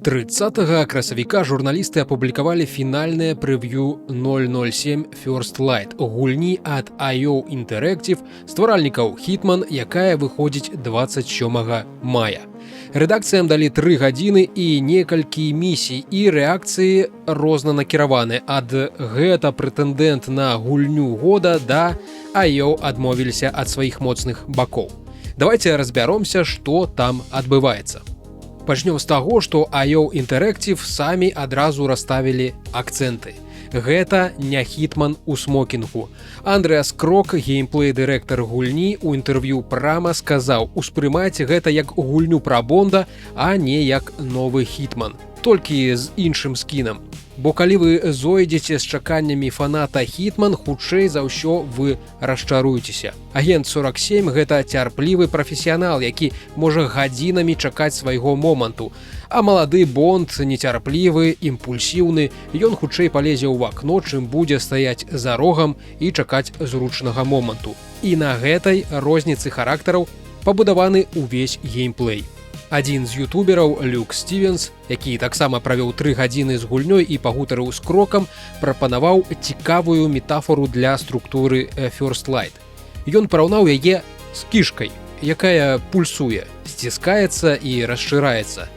30 красавіка журналісты апублікавалі фінальнае прэв'ю 007 First Light гульні ад IO Interactive стваральнікаў Hitman, якая выходзіць 27 мая. Рэдакцыям далі 3 гадзіны і некалькі місій і рэакцыі рознанакіраваны. Ад гэта прэтэндэнт на гульню года да IO адмовіліся ад сваіх моцных бакоў. Давайте разбяромся, што там адбываецца. Пачнём з таго, што IO Interactive самі адразу расставілі акцэнты. Гэта не Hitman у смокінгу. Андрэас Крок, геймплей-дырэктар гульні, у інтэрв'ю прама сказаў: «Успрымайце гэта як гульню пра Бонда, а не як новы Hitman. Толькі з іншым скінам. Бо калі вы зойдзеце з чаканнямі фаната Hitman, хутчэй за ўсё вы расчаруецеся. Агент 47 – гэта цярплівы прафесіянал, які можа гадзінамі чакаць свайго моманту. А малады Бонд нецярплівы, імпульсіўны, ён хутчэй палезе ў вакно, чым будзе стаяць за рогам і чакаць зручнага моманту. І на гэтай розніцы характараў пабудаваны ўвесь геймплей». Адзін з ютубераў, Люк Стівенс, які таксама правёў 3 гадзіны з гульнёй і пагутарыў з Крокам, прапанаваў цікавую метафору для структуры First Light. Ён параўнаў яе з кішкай, якая пульсуе, сціскаецца і расшыраецца.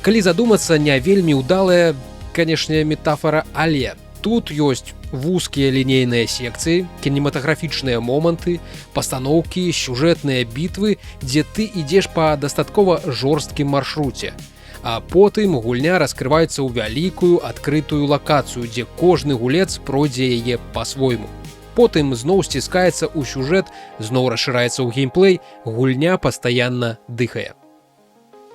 Калі задумацца, не вельмі ўдалая, канешне, метафора, але тут ёсць вузкія лінейныя секцыі, кінематаграфічныя моманты, пастаноўкі, сюжэтныя бітвы, дзе ты ідзеш па дастаткова жорсткім маршруце. А потым гульня раскрываецца ў вялікую адкрытую лакацыю, дзе кожны гулец пройдзе яе па-свойму. Потым зноў сціскаецца ў сюжэт, зноў расшыраецца ў геймплей, гульня пастаянна дыхае.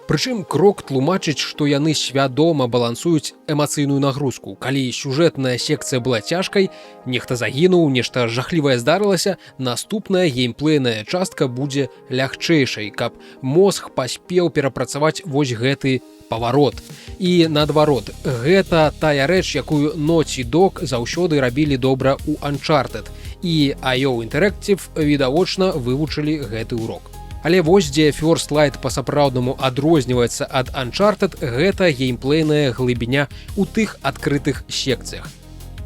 Прычым Крок тлумачыць, што яны свядома балансуюць эмацыйную нагрузку. Калі сюжэтная секцыя была цяжкай, нехта загінуў, нешта жахлівае здарылася, наступная геймплейная частка будзе лягчэйшай, каб мозг паспеў перапрацаваць вось гэты паварот. І наадварот, гэта тая рэч, якую Naughty Dog заўсёды рабілі добра ў Uncharted. І IO Interactive відавочна вывучылі гэты урок. Але вось дзе First Light па-сапраўднаму адрозніваецца ад Uncharted, гэта геймплейная глыбіня ў тых адкрытых секцыях.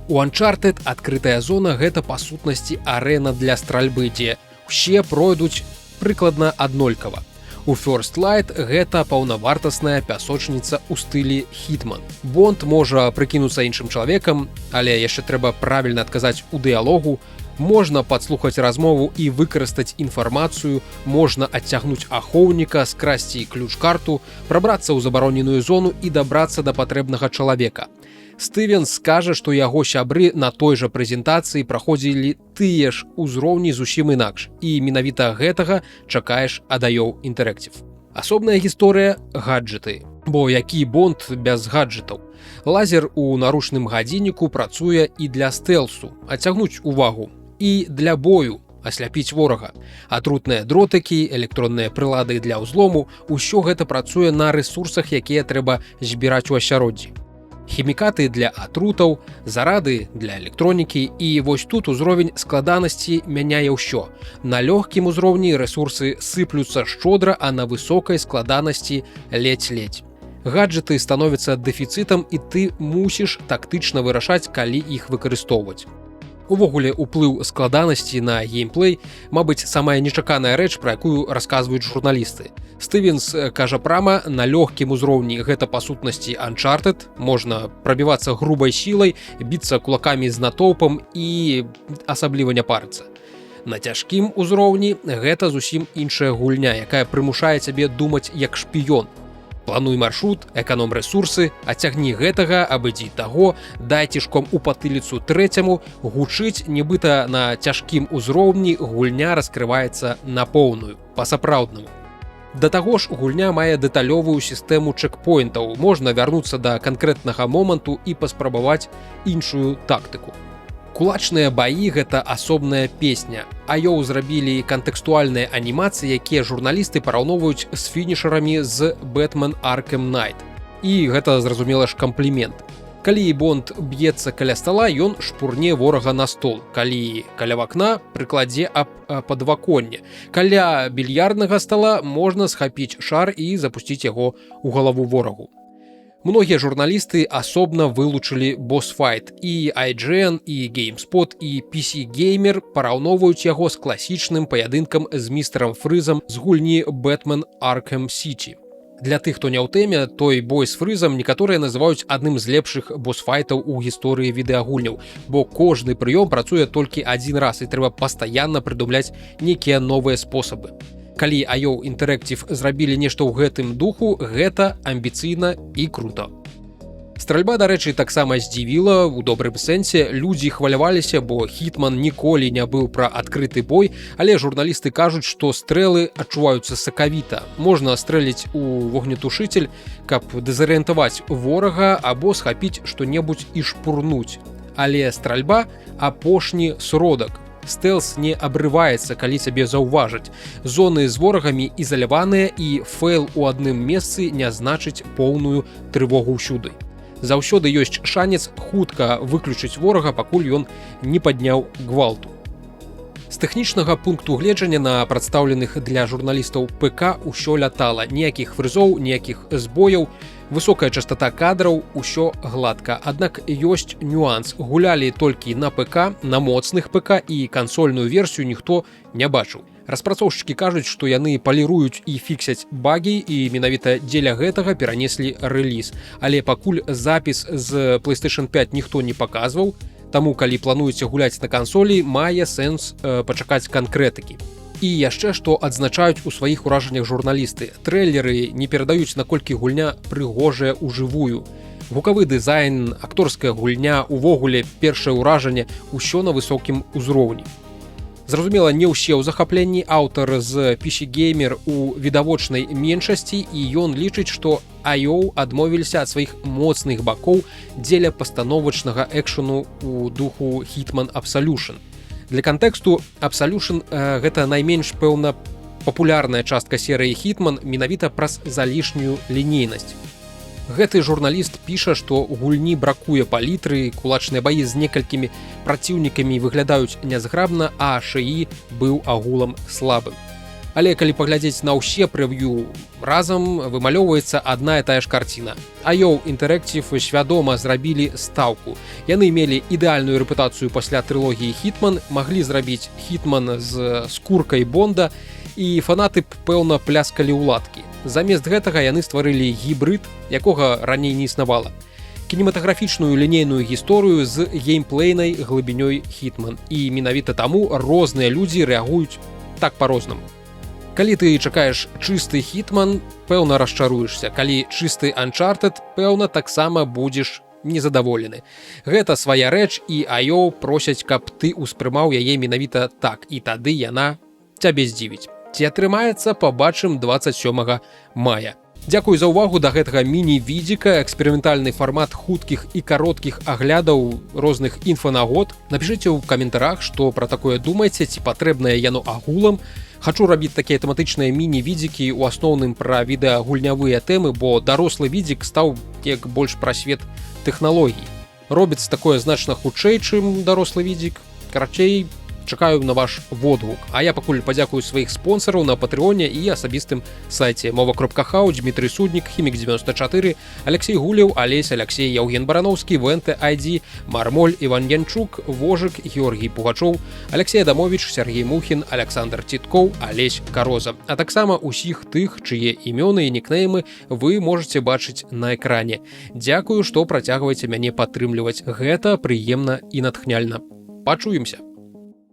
У Uncharted адкрытая зона – гэта па сутнасці арэна для стральбы, дзе ўсе пройдуць прыкладна аднолькава. У First Light гэта паўнавартасная пясочніца ў стылі Hitman. Бонд можа прыкінуцца іншым чалавекам, але яшчэ трэба правільна адказаць у дыялогу, можна падслухаць размову і выкарыстаць інфармацыю, можна адцягнуць ахоўніка, скрасці ключ-карту, прабрацца ў забароненую зону і дабрацца да патрэбнага чалавека. Стывенс скажа, што яго сябры на той жа прэзентацыі праходзілі тыя ж узроўні зусім інакш, і менавіта гэтага чакаеш ад IO Interactive. Асобная гісторыя – гаджеты. Бо які Бонд без гаджетаў? Лазер у наручным гадзінніку працуе і для стэлсу, адцягнуць увагу, і для бою, асляпіць ворага. Атрутныя дротыкі, электронныя прылады для ўзлому – усё гэта працуе на рэсурсах, якія трэба збіраць у асяроддзі. Хімікаты для атрутаў, зарады для электронікі, і вось тут узровень складанасці мяняе ўсё. На лёгкім узроўні рэсурсы сыплюцца шчодра, а на высокай складанасці ледзь-ледзь. Гаджеты становяцца дэфіцытам, і ты мусіш тактычна вырашаць, калі іх выкарыстоўваць. Увогуле, уплыў складанасці на геймплей, мабыць, самая нечаканая рэч, пра якую расказваюць журналісты. Стывенс кажа прама, на лёгкім узроўні гэта па сутнасці Uncharted, можна прабівацца грубай сілай, біцца кулакамі з натоўпам і асабліва не парыцца. На цяжкім узроўні гэта зусім іншая гульня, якая прымушае цябе думаць як шпіён. Плануй маршрут, эканом рэсурсы, адцягні гэтага, абыдзі таго, дай цішком у патыліцу трэцяму, гучыць, нібыта на цяжкім узроўні гульня раскрываецца на поўную, па-сапраўднаму. Да таго ж, гульня мае дэталёвую сістэму чэкпоінтаў, можна вярнуцца да канкрэтнага моманту і паспрабаваць іншую тактыку. Кулачныя баі – гэта асобная песня. IO зрабілі кантэкстуальныя анімацыі, якія журналісты параўноўваюць з фінішарамі з Batman Arkham Knight. І гэта, зразумела ж, камплімент. Калі Бонд б'ецца каля стала, ён шпурне ворага на стол. Калі каля вакна, прыкладзе аб падваконне. Каля більярднага стала можна схапіць шар і запусціць яго ў галаву ворагу. Многія журналісты асобна вылучылі босс-файт. І IGN, і GameSpot, і PC Gamer параўноўваюць яго з класічным паядынкам з містерам Фрызам з гульні Batman Arkham City. Для тых, хто не ў тэме, той бой з Фрызам некаторыя называюць адным з лепшых босс-файтаў у гісторыі відэагульняў, бо кожны прыём працуе толькі адзін раз і трэба пастаянна прыдумляць нейкія новыя спосабы. Калі IO Interactive зрабілі нешта ў гэтым духу, гэта амбіцыйна і круто. Стральба, дарэчы, таксама здзівіла у добрым сэнсе. Людзі хваляваліся, бо Хітман ніколі не быў пра адкрыты бой, але журналісты кажуць, што стрэлы адчуваюцца сакавіта. Можна стрэліць у вогнетушитель, каб дэзарыентаваць ворага або схапіць што-небудзь і шпурнуць. Але стральба – апошні сродак. Стэлс не абрываецца, калі цябе заўважаць. Зоны з ворагамі ізаляваныя, і фэйл у адным месцы не значыць поўную трывогу ўсюды. Заўсёды ёсць шанец хутка выключыць ворага, пакуль ён не падняў гвалту. З тэхнічнага пункту гледжання на прадстаўленых для журналістаў ПК ўсё лятала. Ніякіх фрызоў, ніякіх збояў, высокая частота кадраў, усё гладка. Аднак ёсць нюанс. Гулялі толькі на ПК, на моцных ПК, і кансольную версію ніхто не бачыў. Распрацоўшчыкі кажуць, што яны паліруюць і фіксяць багі, і менавіта дзеля гэтага перанеслі рэліз. Але пакуль запіс з PlayStation 5 ніхто не паказваў, таму калі плануеце гуляць на кансолі, мае сэнс пачакаць канкрэтыкі. І яшчэ што адзначаюць у сваіх уражаннях журналісты. Трэйлеры не перадаюць, наколькі гульня прыгожая ўжывую. Гукавы дызайн, акторская гульня, увогуле першае ўражанне ўсё на высокім узроўні. Зразумела, не ўсе ў захапленні. Аўтар з PC Gamer у відавочнай меншасці, і ён лічыць, што IO адмовіліся ад сваіх моцных бакоў дзеля пастановачнага экшану у духу Hitman Absolution. Для кантэксту, Absolution гэта найменш, пэўна, папулярная частка серыі Hitman менавіта праз залішнюю лінейнасць. Гэты журналіст піша, што гульні бракуе палітры, кулачныя баі з некалькімі праціўнікамі выглядаюць нязграбна, а шыі быў агулам слабым. Але калі паглядзець на ўсе прэв'ю разам, вымалёўваецца адна і тая ж карціна. IO Interactive свядома зрабілі стаўку. Яны мелі ідэальную рэпутацыю пасля трылогіі Hitman, маглі зрабіць Hitman з скуркай Бонда, і фанаты, пэўна, пляскалі ў ладкі. Замест гэтага яны стварылі гібрыд, якога раней не існавала. Кінематаграфічную лінейную гісторыю з геймплейнай глыбінёй Hitman. І менавіта таму розныя людзі рэагуюць так па-рознаму. Калі ты чакаеш чысты Hitman, пэўна расчаруешся. Калі чысты Uncharted, пэўна, таксама будзеш незадаволены. Гэта свая рэч, і IO просяць, каб ты ўспрымаў яе менавіта так, і тады яна цябе здзівіць. Ці атрымаецца, пабачым 27 мая. Дзякуй за ўвагу да гэтага міні-відзіка, эксперыментальны фармат хуткіх і кароткіх аглядаў розных інфанагод. Напішыце ў каментарах, што пра такое думаеце, ці патрэбнае яно агулам. Хачу рабіць такія тэматычныя міні-відзікі ў асноўным пра відэагульнявыя тэмы, бо дарослы відзік стаў як больш пра свет тэхналогій. Робіцца такое значна хутчэй, чым дарослы відзік. Карацей, чакаю на ваш водгук. А я пакуль падзякую сваіх спонсараў на Патрэоне і асабістым сайце mova.хау, Дмітрый Суднік, Хімік94, Алексей Гулеў, Алесь, Алексей, Яўген Барановскі, Венте ID, Мармоль, Іван Янчук, Вожык, Георгій Пугачоў, Алексей Адамович, Сергей Мухін, Александр Ціткоў, Алесь Кароза. А таксама усіх тых, чые імёны і нікнеймы вы можаце бачыць на экране. Дзякую, што працягваеце мяне падтрымліваць. Гэта прыемна і натхняльна. Пачуемся!